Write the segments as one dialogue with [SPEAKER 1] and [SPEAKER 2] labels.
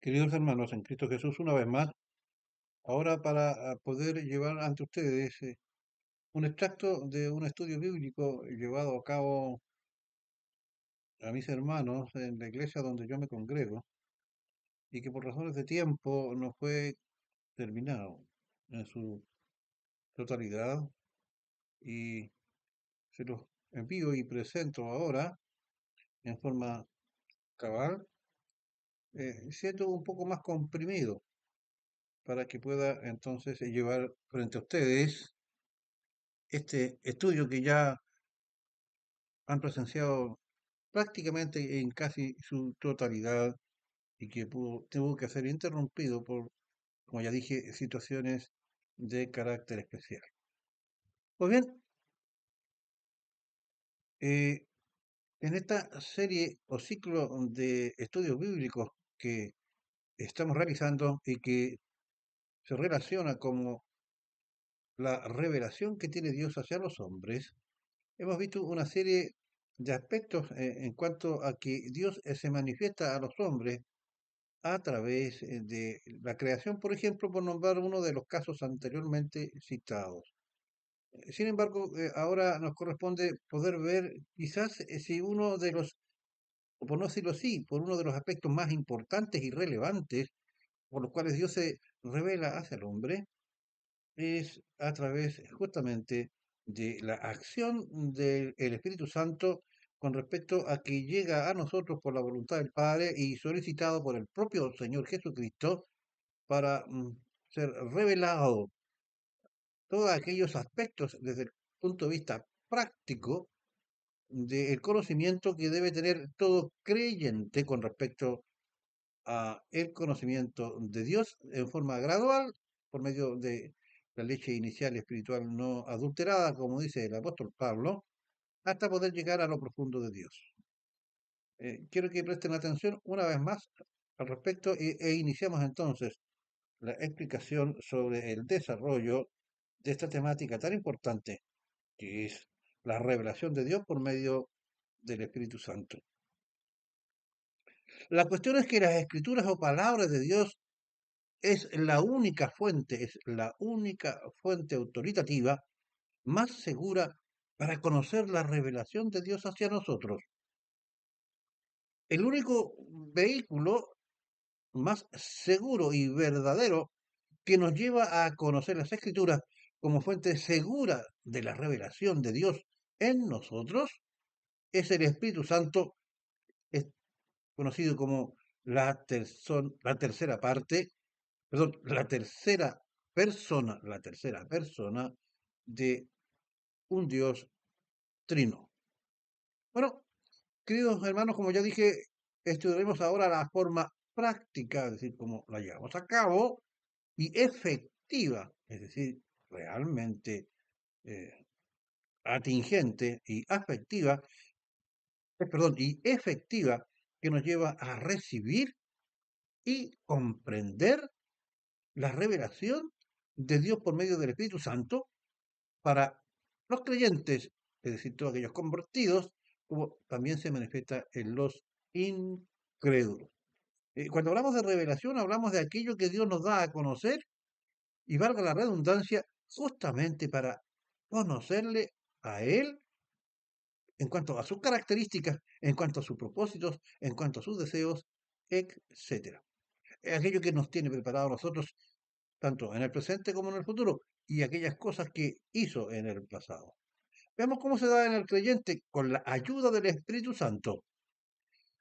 [SPEAKER 1] Queridos hermanos en Cristo Jesús, una vez más, ahora para poder llevar ante ustedes un extracto de un estudio bíblico llevado a cabo a mis hermanos en la iglesia donde yo me congrego y que por razones de tiempo no fue terminado en su totalidad y se los envío y presento ahora en forma cabal, siendo un poco más comprimido para que pueda entonces llevar frente a ustedes este estudio que ya han presenciado prácticamente en casi su totalidad y que tuvo que ser interrumpido por, como ya dije, situaciones de carácter especial. Pues bien, eh, en esta serie o ciclo de estudios bíblicos que estamos realizando y que se relaciona como la revelación que tiene Dios hacia los hombres, hemos visto una serie de aspectos en cuanto a que Dios se manifiesta a los hombres a través de la creación, por ejemplo, por nombrar uno de los casos anteriormente citados. Sin embargo, ahora nos corresponde poder ver quizás si uno de los, o por no decirlo así, por uno de los aspectos más importantes y relevantes por los cuales Dios se revela hacia el hombre, es a través justamente de la acción del Espíritu Santo con respecto a que llega a nosotros por la voluntad del Padre y solicitado por el propio Señor Jesucristo para ser revelado todos aquellos aspectos desde el punto de vista práctico del conocimiento que debe tener todo creyente con respecto a el conocimiento de Dios en forma gradual por medio de la leche inicial espiritual no adulterada, como dice el apóstol Pablo, hasta poder llegar a lo profundo de Dios. Quiero que presten atención una vez más al respecto e iniciamos entonces la explicación sobre el desarrollo de esta temática tan importante que es la revelación de Dios por medio del Espíritu Santo. La cuestión es que las escrituras o palabras de Dios es la única fuente autoritativa más segura para conocer la revelación de Dios hacia nosotros. El único vehículo más seguro y verdadero que nos lleva a conocer las escrituras como fuente segura de la revelación de Dios en nosotros es el Espíritu Santo, es conocido como la tercera parte, perdón, la tercera persona de un Dios trino. Bueno, queridos hermanos, como ya dije, estudiaremos ahora la forma práctica, es decir, cómo la llevamos a cabo, y efectiva, es decir, realmente eh, atingente y afectiva, perdón, y efectiva, que nos lleva a recibir y comprender la revelación de Dios por medio del Espíritu Santo para los creyentes, es decir, todos aquellos convertidos, como también se manifiesta en los incrédulos. Cuando hablamos de revelación, hablamos de aquello que Dios nos da a conocer, y valga la redundancia, justamente para conocerle a Él en cuanto a sus características, en cuanto a sus propósitos, en cuanto a sus deseos, etcétera. Es aquello que nos tiene preparado a nosotros, tanto en el presente como en el futuro, y aquellas cosas que hizo en el pasado. Veamos cómo se da en el creyente con la ayuda del Espíritu Santo.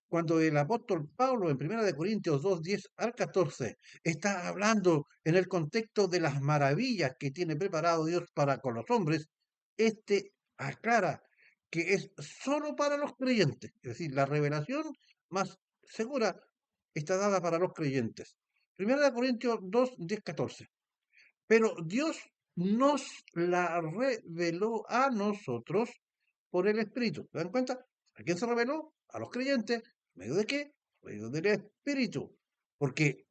[SPEAKER 1] Cuando el apóstol Pablo en 1 Corintios 2, 10 al 14 está hablando en el contexto de las maravillas que tiene preparado Dios para con los hombres, este aclara que es solo para los creyentes, es decir, la revelación más segura está dada para los creyentes. 1 Corintios 2, 10, 14. Pero Dios nos la reveló a nosotros por el Espíritu. ¿Se dan cuenta? ¿A quién se reveló? A los creyentes. ¿Por medio de qué? Por medio del Espíritu. Porque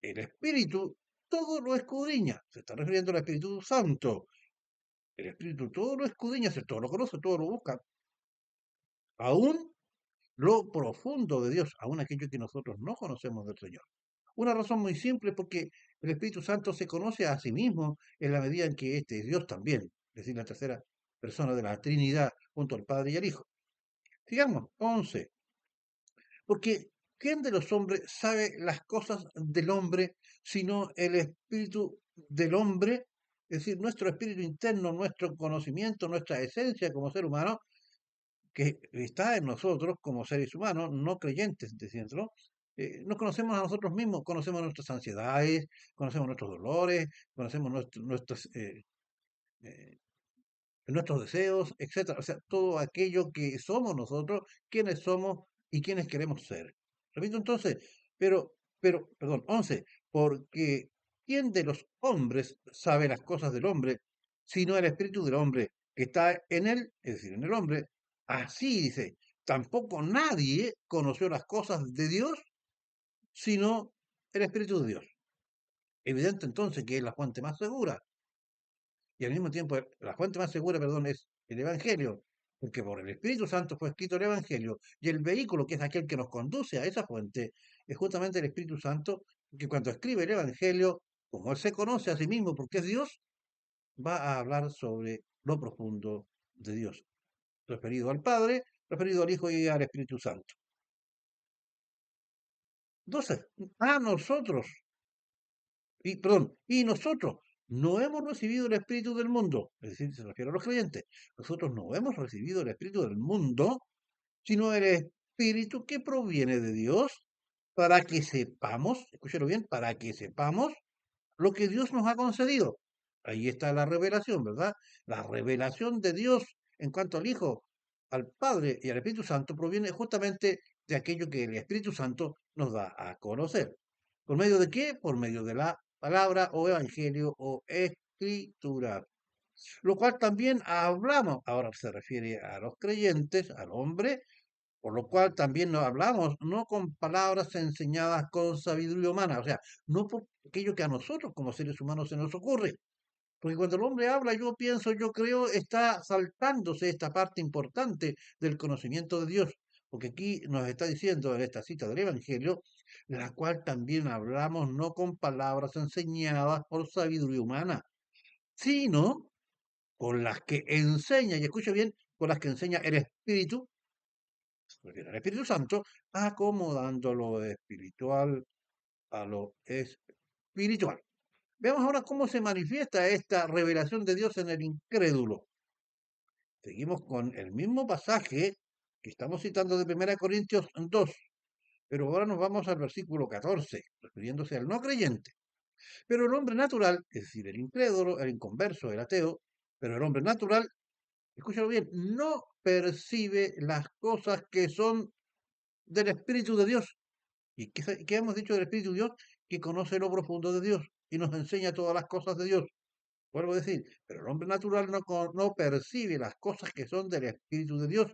[SPEAKER 1] el Espíritu todo lo escudriña. Se está refiriendo al Espíritu Santo. El Espíritu todo lo escudriña, todo lo conoce, todo lo busca. Aún lo profundo de Dios, aún aquello que nosotros no conocemos del Señor. Una razón muy simple, porque el Espíritu Santo se conoce a sí mismo en la medida en que éste es Dios también, es decir, la tercera persona de la Trinidad junto al Padre y al Hijo. Sigamos, 11. Porque ¿quién de los hombres sabe las cosas del hombre sino el espíritu del hombre? Es decir, nuestro espíritu interno, nuestro conocimiento, nuestra esencia como ser humano, que está en nosotros como seres humanos, no creyentes, diciéndolo. Nos conocemos a nosotros mismos, conocemos nuestras ansiedades, conocemos nuestros dolores, conocemos eh, nuestros deseos, etcétera. O sea, todo aquello que somos nosotros, quiénes somos y quiénes queremos ser. Repito entonces, perdón, 11, porque ¿quién de los hombres sabe las cosas del hombre, sino el espíritu del hombre que está en él, es decir, en el hombre? Así dice, tampoco nadie conoció las cosas de Dios, sino el espíritu de Dios. Evidente entonces que es la fuente más segura y al mismo tiempo la fuente más segura, perdón, es el Evangelio, porque por el Espíritu Santo fue escrito el Evangelio, y el vehículo que es aquel que nos conduce a esa fuente es justamente el Espíritu Santo, que cuando escribe el Evangelio, como él se conoce a sí mismo porque es Dios, va a hablar sobre lo profundo de Dios, referido al Padre, referido al Hijo y al Espíritu Santo. 12. A nosotros y nosotros no hemos recibido el Espíritu del mundo, es decir, se refiere a los creyentes. Nosotros no hemos recibido el Espíritu del mundo, sino el Espíritu que proviene de Dios, para que sepamos, escúchelo bien, para que sepamos lo que Dios nos ha concedido. Ahí está la revelación, ¿verdad? La revelación de Dios en cuanto al Hijo, al Padre y al Espíritu Santo proviene justamente de aquello que el Espíritu Santo nos da a conocer. ¿Por medio de qué? Por medio de la palabra o evangelio o escritura. Lo cual también hablamos, ahora se refiere a los creyentes, al hombre, por lo cual también nos hablamos, no con palabras enseñadas con sabiduría humana, o sea, no por aquello que a nosotros como seres humanos se nos ocurre. Porque cuando el hombre habla, yo pienso, yo creo, está saltándose esta parte importante del conocimiento de Dios. Porque aquí nos está diciendo en esta cita del Evangelio, la cual también hablamos no con palabras enseñadas por sabiduría humana, sino con las que enseña, y escucha bien, con las que enseña el Espíritu, se refiere al Espíritu Santo, acomodando lo espiritual a lo espiritual. Veamos ahora cómo se manifiesta esta revelación de Dios en el incrédulo. Seguimos con el mismo pasaje que estamos citando de 1 Corintios 2, pero ahora nos vamos al versículo 14, refiriéndose al no creyente. Pero el hombre natural, es decir, el incrédulo, el inconverso, el ateo, pero el hombre natural, escúchalo bien, no percibe las cosas que son del Espíritu de Dios. ¿Y qué hemos dicho del Espíritu de Dios? Que conoce lo profundo de Dios y nos enseña todas las cosas de Dios. Vuelvo a decir, pero el hombre natural no percibe las cosas que son del Espíritu de Dios,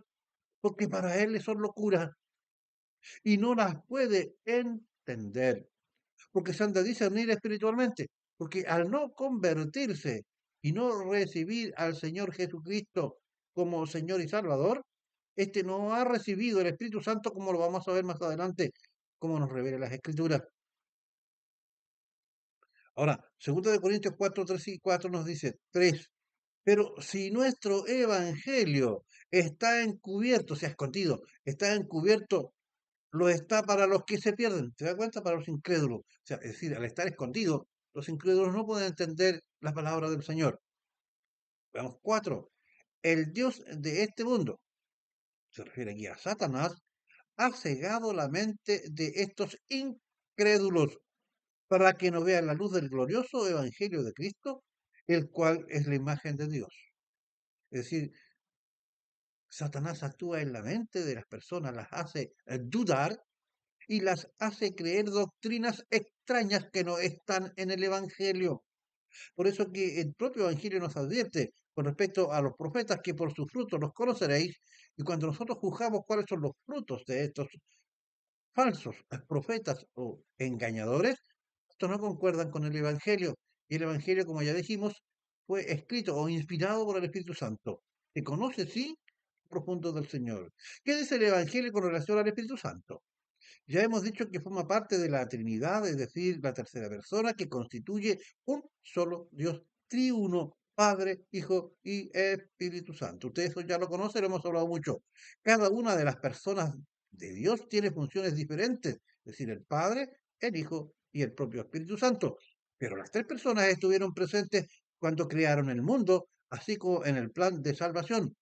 [SPEAKER 1] porque para él son locuras y no las puede entender, porque se han de discernir espiritualmente, porque al no convertirse y no recibir al Señor Jesucristo como Señor y Salvador, este no ha recibido el Espíritu Santo como lo vamos a ver más adelante, como nos revela las Escrituras. Ahora, 2 Corintios 4, 3 y 4 nos dice, 3. Pero si nuestro evangelio está encubierto, se ha escondido, está encubierto, lo está para los que se pierden. ¿Se da cuenta? Para los incrédulos. O sea, es decir, al estar escondido, los incrédulos no pueden entender la palabra del Señor. Veamos 4. El Dios de este mundo, se refiere aquí a Satanás, ha cegado la mente de estos incrédulos para que no vean la luz del glorioso evangelio de Cristo, el cual es la imagen de Dios. Es decir, Satanás actúa en la mente de las personas, las hace dudar y las hace creer doctrinas extrañas que no están en el Evangelio. Por eso que el propio Evangelio nos advierte con respecto a los profetas que por sus frutos los conoceréis, y cuando nosotros juzgamos cuáles son los frutos de estos falsos profetas o engañadores, estos no concuerdan con el Evangelio. Y el Evangelio, como ya dijimos, fue escrito o inspirado por el Espíritu Santo, que conoce, sí, profundo del Señor. ¿Qué dice el Evangelio con relación al Espíritu Santo? Ya hemos dicho que forma parte de la Trinidad, es decir, la tercera persona que constituye un solo Dios triuno, Padre, Hijo y Espíritu Santo. Ustedes eso ya lo conocen, lo hemos hablado mucho. Cada una de las personas de Dios tiene funciones diferentes, es decir, el Padre, el Hijo y el propio Espíritu Santo. Pero las tres personas estuvieron presentes cuando crearon el mundo, así como en el plan de salvación.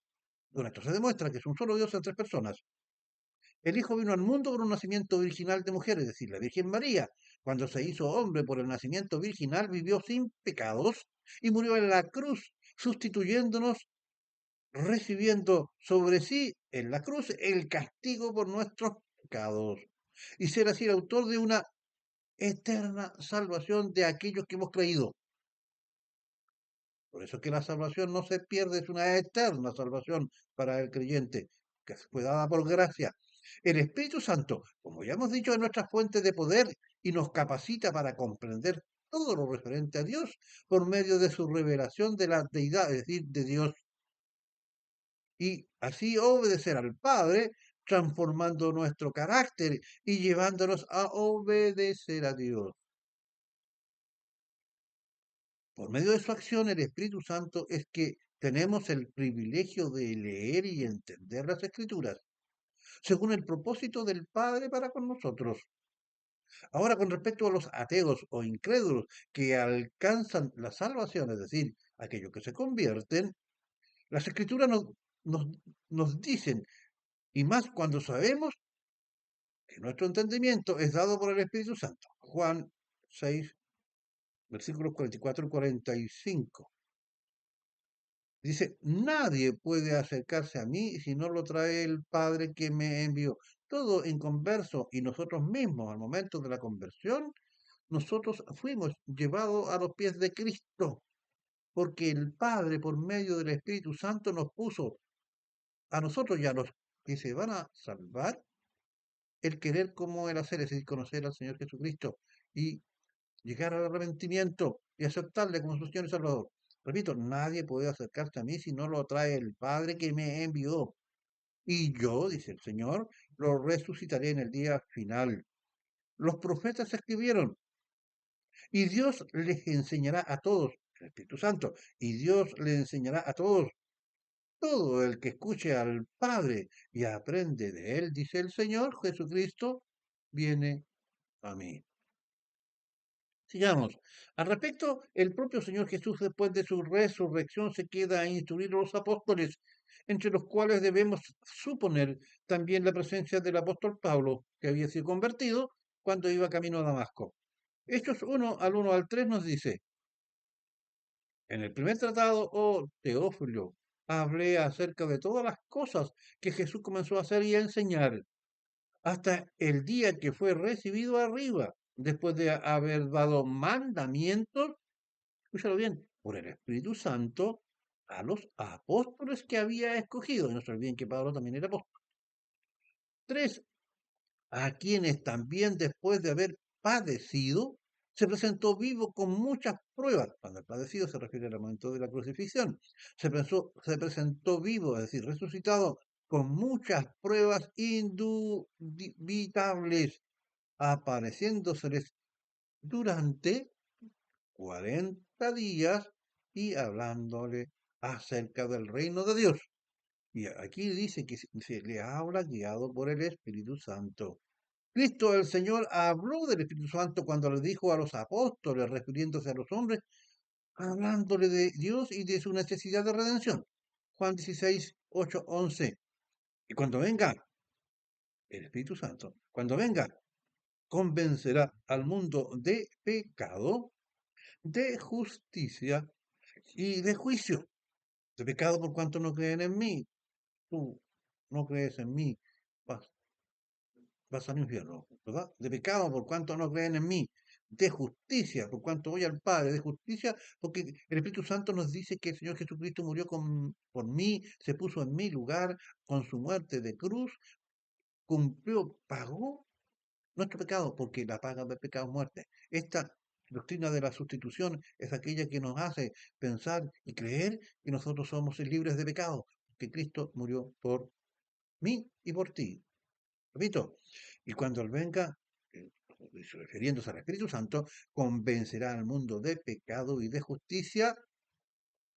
[SPEAKER 1] Con esto se demuestra que es un solo Dios en tres personas. El Hijo vino al mundo por un nacimiento virginal de mujer, es decir, la Virgen María. Cuando se hizo hombre por el nacimiento virginal, vivió sin pecados y murió en la cruz, sustituyéndonos, recibiendo sobre sí en la cruz el castigo por nuestros pecados. Y ser así el autor de una eterna salvación de aquellos que hemos creído. Por eso es que la salvación no se pierde, es una eterna salvación para el creyente, que fue dada por gracia. El Espíritu Santo, como ya hemos dicho, es nuestra fuente de poder y nos capacita para comprender todo lo referente a Dios por medio de su revelación de la deidad, es decir, de Dios, y así obedecer al Padre, transformando nuestro carácter y llevándonos a obedecer a Dios. Por medio de su acción, el Espíritu Santo es que tenemos el privilegio de leer y entender las Escrituras, según el propósito del Padre para con nosotros. Ahora, con respecto a los ateos o incrédulos que alcanzan la salvación, es decir, aquellos que se convierten, las Escrituras nos, nos dicen, y más cuando sabemos que nuestro entendimiento es dado por el Espíritu Santo. Juan 6, versículos 44 y 45. Dice, nadie puede acercarse a mí si no lo trae el Padre que me envió. Todo inconverso y nosotros mismos, al momento de la conversión, nosotros fuimos llevados a los pies de Cristo, porque el Padre, por medio del Espíritu Santo, nos puso a nosotros y a los que se van a salvar el querer como el hacer, es decir, conocer al Señor Jesucristo y llegar al arrepentimiento y aceptarle como su Señor y Salvador. Repito, nadie puede acercarse a mí si no lo trae el Padre que me envió. Y yo, dice el Señor, lo resucitaré en el día final. Los profetas escribieron, y Dios les enseñará a todos, el Espíritu Santo, y Dios les enseñará a todos, todo el que escuche al Padre y aprende de él, dice el Señor, Jesucristo, viene a mí. Sigamos. Al respecto, el propio Señor Jesús, después de su resurrección, se queda a instruir a los apóstoles, entre los cuales debemos suponer también la presencia del apóstol Pablo, que había sido convertido cuando iba camino a Damasco. Hechos 1 al 3 nos dice, en el primer tratado, oh Teófilo, hablé acerca de todas las cosas que Jesús comenzó a hacer y a enseñar, hasta el día que fue recibido arriba, después de haber dado mandamientos, escúchalo bien, por el Espíritu Santo a los apóstoles que había escogido. Y no se olviden que Pablo también era apóstol. Tres, a quienes también después de haber padecido, se presentó vivo con muchas pruebas. Cuando el padecido se refiere al momento de la crucifixión. Se presentó vivo, es decir, resucitado, con muchas pruebas indubitables, apareciéndoseles durante 40 días y hablándole acerca del reino de Dios. Y aquí dice que se le habla guiado por el Espíritu Santo. Cristo el Señor habló del Espíritu Santo cuando le dijo a los apóstoles, refiriéndose a los hombres, hablándole de Dios y de su necesidad de redención. Juan 16, 8, 11. Y cuando venga el Espíritu Santo, cuando venga, convencerá al mundo de pecado, de justicia y de juicio. De pecado por cuanto no creen en mí. Tú no crees en mí, vas, vas al infierno, ¿verdad? De pecado por cuanto no creen en mí. De justicia, por cuanto voy al Padre, de justicia, porque el Espíritu Santo nos dice que el Señor Jesucristo murió por mí, se puso en mi lugar con su muerte de cruz, cumplió, pagó nuestro pecado, porque la paga del pecado es muerte. Esta doctrina de la sustitución es aquella que nos hace pensar y creer que nosotros somos libres de pecado, que Cristo murió por mí y por ti. Repito, y cuando Él venga, refiriéndose al Espíritu Santo, convencerá al mundo de pecado y de justicia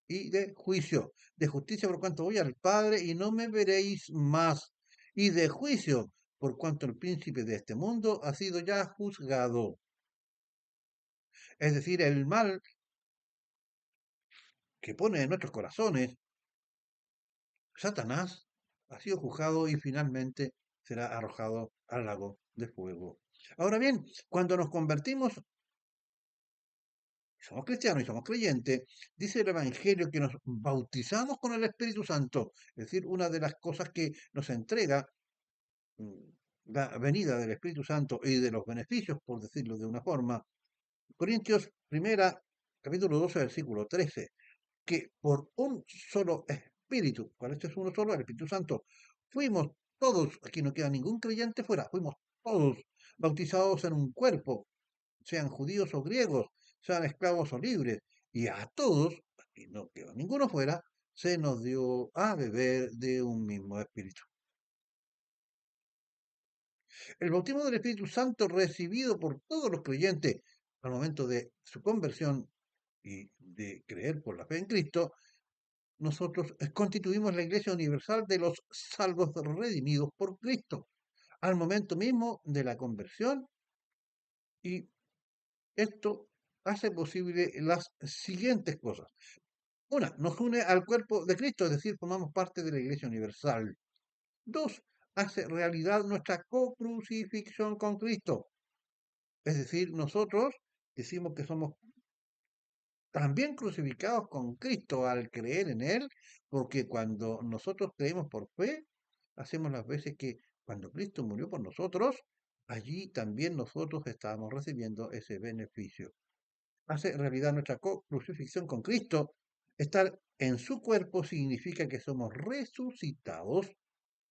[SPEAKER 1] y de juicio. De justicia por cuanto voy al Padre y no me veréis más. Y de juicio por cuanto el príncipe de este mundo ha sido ya juzgado. Es decir, el mal que pone en nuestros corazones Satanás ha sido juzgado y finalmente será arrojado al lago de fuego. Ahora bien, cuando nos convertimos, somos cristianos y somos creyentes, dice el Evangelio que nos bautizamos con el Espíritu Santo. Es decir, una de las cosas que nos entrega mm, la venida del Espíritu Santo y de los beneficios, por decirlo de una forma. Corintios primera, capítulo 12, versículo 13, que por un solo Espíritu, ¿cuál este es uno solo? El Espíritu Santo, fuimos todos, aquí no queda ningún creyente fuera, fuimos todos bautizados en un cuerpo, sean judíos o griegos, sean esclavos o libres, y a todos, aquí no queda ninguno fuera, se nos dio a beber de un mismo espíritu. El bautismo del Espíritu Santo recibido por todos los creyentes al momento de su conversión y de creer por la fe en Cristo, nosotros constituimos la Iglesia Universal de los salvos redimidos por Cristo al momento mismo de la conversión, y esto hace posible las siguientes cosas. Una, nos une al cuerpo de Cristo, es decir, formamos parte de la Iglesia Universal. Dos, hace realidad nuestra cocrucifixión con Cristo. Es decir, nosotros decimos que somos también crucificados con Cristo al creer en Él, porque cuando nosotros creemos por fe, hacemos las veces que cuando Cristo murió por nosotros, allí también nosotros estábamos recibiendo ese beneficio. Hace realidad nuestra crucifixión con Cristo. Estar en su cuerpo significa que somos resucitados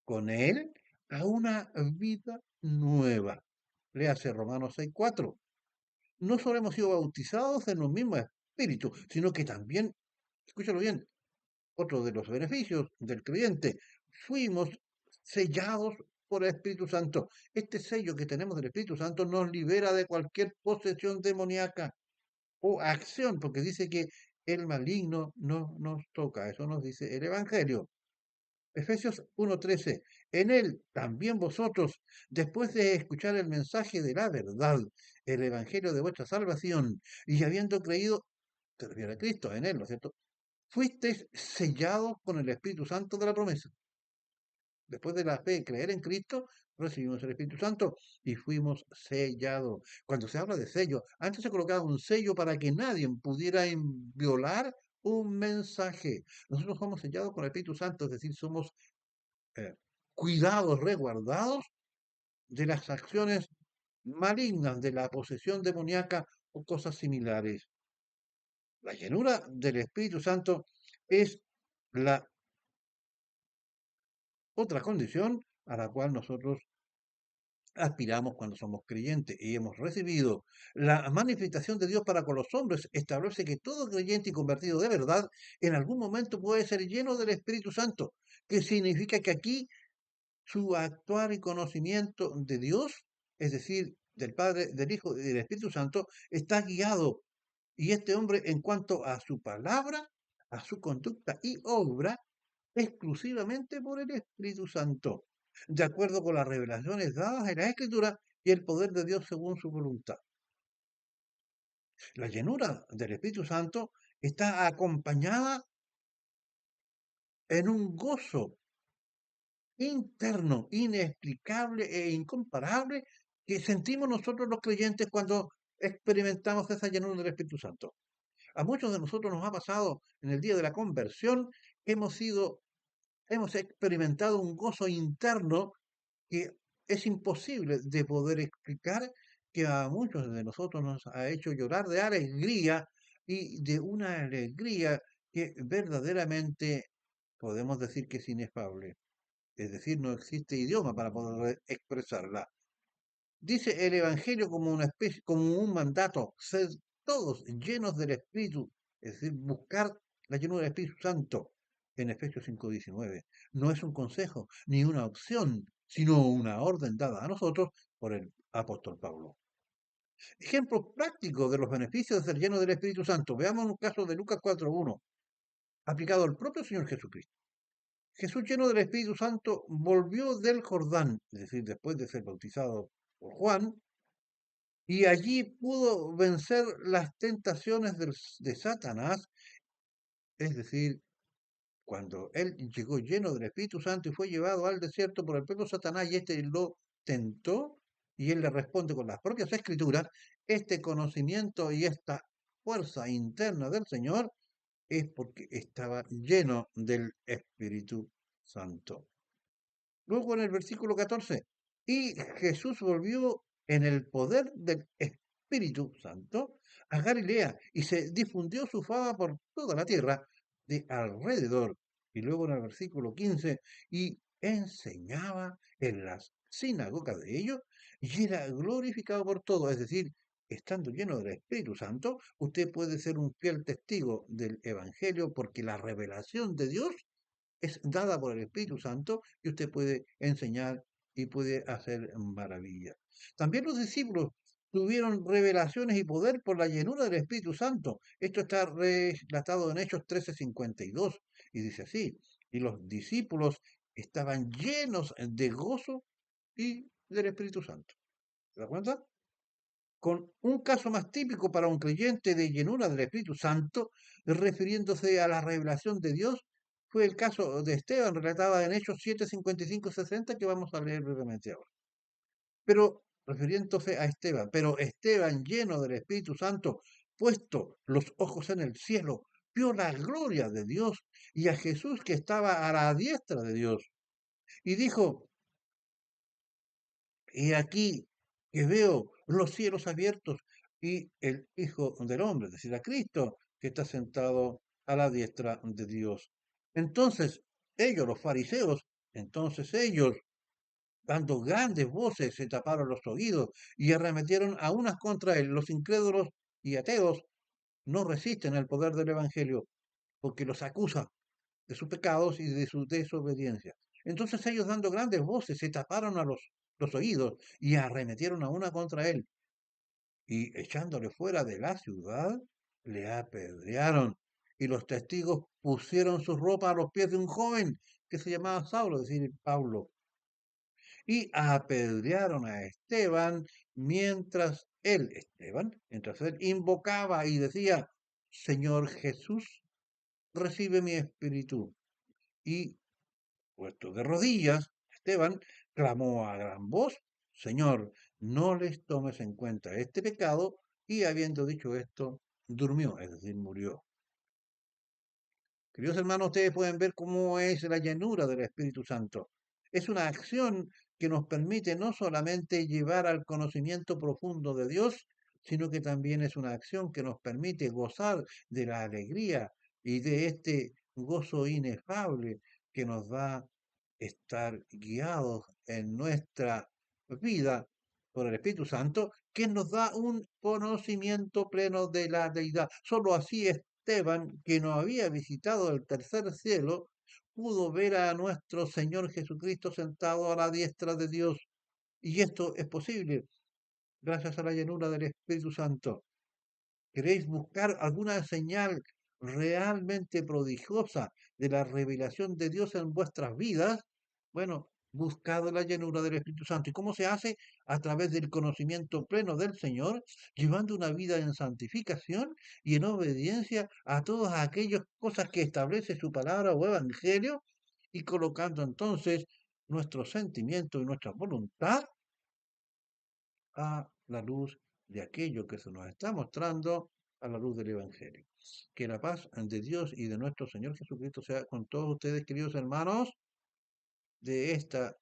[SPEAKER 1] con Él a una vida nueva. Léase Romanos 6:4. No solo hemos sido bautizados en un mismo espíritu, sino que también, escúchalo bien, otro de los beneficios del creyente, fuimos sellados por el Espíritu Santo. Este sello que tenemos del Espíritu Santo nos libera de cualquier posesión demoníaca o acción, porque dice que el maligno no nos toca, eso nos dice el Evangelio. Efesios 1:13. En él también vosotros, después de escuchar el mensaje de la verdad, el evangelio de vuestra salvación, y habiendo creído, se refiere a Cristo, en él, ¿no es cierto? Fuisteis sellados con el Espíritu Santo de la promesa. Después de la fe, creer en Cristo, recibimos el Espíritu Santo y fuimos sellados. Cuando se habla de sello, antes se colocaba un sello para que nadie pudiera violar un mensaje. Nosotros somos sellados con el Espíritu Santo, es decir, somos eh, cuidados, resguardados de las acciones malignas de la posesión demoníaca o cosas similares. La llenura del Espíritu Santo es la otra condición a la cual nosotros aspiramos cuando somos creyentes y hemos recibido la manifestación de Dios para con los hombres. Establece que todo creyente y convertido de verdad en algún momento puede ser lleno del Espíritu Santo, que significa que aquí su actuar y conocimiento de Dios, es decir, del Padre, del Hijo y del Espíritu Santo, está guiado. Y este hombre, en cuanto a su palabra, a su conducta y obra, exclusivamente por el Espíritu Santo, de acuerdo con las revelaciones dadas en la Escritura y el poder de Dios según su voluntad. La llenura del Espíritu Santo está acompañada en un gozo interno, inexplicable e incomparable que sentimos nosotros los creyentes cuando experimentamos esa llenura del Espíritu Santo. A muchos de nosotros nos ha pasado en el día de la conversión que hemos experimentado un gozo interno que es imposible de poder explicar, que a muchos de nosotros nos ha hecho llorar de alegría y de una alegría que verdaderamente podemos decir que es inefable. Es decir, no existe idioma para poder expresarla. Dice el Evangelio como una especie, como un mandato, ser todos llenos del Espíritu, es decir, buscar la llenura del Espíritu Santo en Efesios 5:19. No es un consejo ni una opción, sino una orden dada a nosotros por el apóstol Pablo. Ejemplos prácticos de los beneficios de ser lleno del Espíritu Santo. Veamos un caso de Lucas 4.1, aplicado al propio Señor Jesucristo. Jesús, lleno del Espíritu Santo, volvió del Jordán, es decir, después de ser bautizado por Juan, y allí pudo vencer las tentaciones de Satanás, es decir, cuando él llegó lleno del Espíritu Santo y fue llevado al desierto por el propio Satanás y éste lo tentó, y él le responde con las propias escrituras, este conocimiento y esta fuerza interna del Señor es porque estaba lleno del Espíritu Santo. Luego en el versículo 14, y Jesús volvió en el poder del Espíritu Santo a Galilea y se difundió su fama por toda la tierra de alrededor. Y luego en el versículo 15, y enseñaba en las sinagogas de ellos y era glorificado por todos. Es decir, estando lleno del Espíritu Santo, usted puede ser un fiel testigo del Evangelio porque la revelación de Dios es dada por el Espíritu Santo y usted puede enseñar y puede hacer maravillas. También los discípulos tuvieron revelaciones y poder por la llenura del Espíritu Santo. Esto está relatado en Hechos 13:52 y dice así, y los discípulos estaban llenos de gozo y del Espíritu Santo. ¿Se da cuenta? Con un caso más típico para un creyente de llenura del Espíritu Santo, refiriéndose a la revelación de Dios, fue el caso de Esteban, relatada en Hechos 7, 55 y 60, que vamos a leer brevemente ahora. Pero, refiriéndose a Esteban, pero Esteban, lleno del Espíritu Santo, puesto los ojos en el cielo, vio la gloria de Dios y a Jesús que estaba a la diestra de Dios. Y dijo, y aquí que veo los cielos abiertos y el Hijo del Hombre, es decir, a Cristo, que está sentado a la diestra de Dios. Entonces, ellos, los fariseos, entonces ellos, dando grandes voces, se taparon los oídos y arremetieron a unas contra él. Los incrédulos y ateos no resisten el poder del Evangelio porque los acusa de sus pecados y de su desobediencia. Entonces ellos dando grandes voces se taparon a los oídos y arremetieron a una contra él y echándole fuera de la ciudad, le apedrearon. Y los testigos pusieron su ropa a los pies de un joven que se llamaba Saulo, es decir, Pablo, y apedrearon a Esteban mientras él invocaba y decía, Señor Jesús, recibe mi espíritu. Y puesto de rodillas, Esteban clamó a gran voz, Señor, no les tomes en cuenta este pecado, y habiendo dicho esto, durmió, es decir, murió. Queridos hermanos, ustedes pueden ver cómo es la llenura del Espíritu Santo. Es una acción que nos permite no solamente llevar al conocimiento profundo de Dios, sino que también es una acción que nos permite gozar de la alegría y de este gozo inefable que nos da estar guiados en nuestra vida por el Espíritu Santo, que nos da un conocimiento pleno de la deidad. Solo así Esteban, que no había visitado el tercer cielo, pudo ver a nuestro Señor Jesucristo sentado a la diestra de Dios. Y esto es posible gracias a la llenura del Espíritu Santo. ¿Queréis buscar alguna señal realmente prodigiosa de la revelación de Dios en vuestras vidas? Bueno, buscad la llenura del Espíritu Santo. ¿Y cómo se hace? A través del conocimiento pleno del Señor, llevando una vida en santificación y en obediencia a todas aquellas cosas que establece su palabra o evangelio, y colocando entonces nuestros sentimientos y nuestra voluntad a la luz de aquello que se nos está mostrando a la luz del Evangelio. Que la paz de Dios y de nuestro Señor Jesucristo sea con todos ustedes, queridos hermanos, de esta,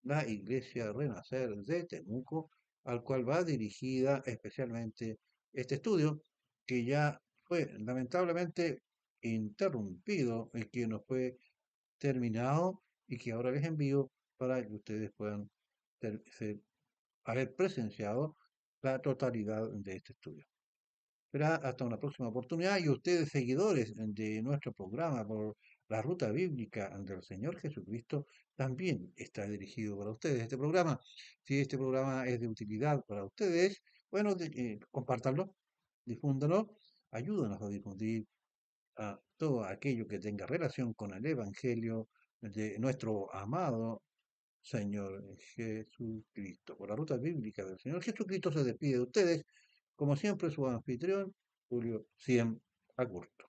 [SPEAKER 1] la Iglesia Renacer de Temuco, al cual va dirigida especialmente este estudio, que ya fue lamentablemente interrumpido y que no fue terminado y que ahora les envío para que ustedes puedan haber presenciado la totalidad de este estudio. Será hasta una próxima oportunidad y ustedes, seguidores de nuestro programa por la ruta bíblica del Señor Jesucristo, también está dirigido para ustedes este programa. Si este programa es de utilidad para ustedes, bueno, compártanlo, difúndanlo, ayúdanos a difundir a todo aquello que tenga relación con el Evangelio de nuestro amado Señor Jesucristo. Por la ruta bíblica del Señor Jesucristo se despide de ustedes, como siempre, su anfitrión, Julio Ciem Agurto.